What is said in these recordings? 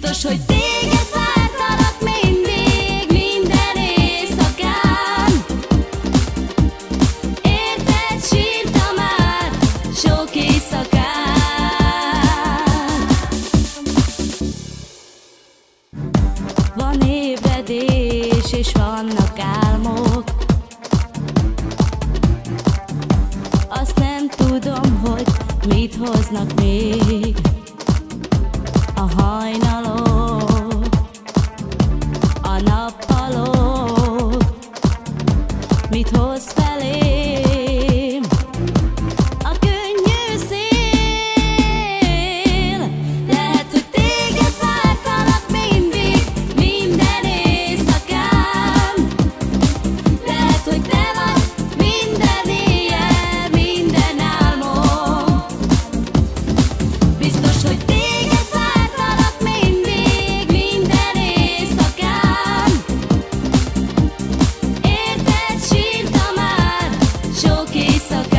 Biztos, hogy téged vártalak mindig, minden éjszakán. Érted sírtam már sok éjszakán. Van ébredés és vannak álmok. Azt nem tudom, hogy mit hoznak még a hajnalok, a nappalok. Mit hoz felém a könnyű szél? Lehet, hogy téged vártalak mindig, minden éjszakán. Lehet, hogy te vagy minden éjjel, minden álmom. Biztos, hogy téged vártalak mindig, minden éjszakán. Érted sírtam már sok éjszakán.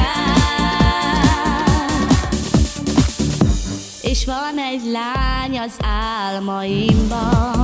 És van egy lány az álmaimban,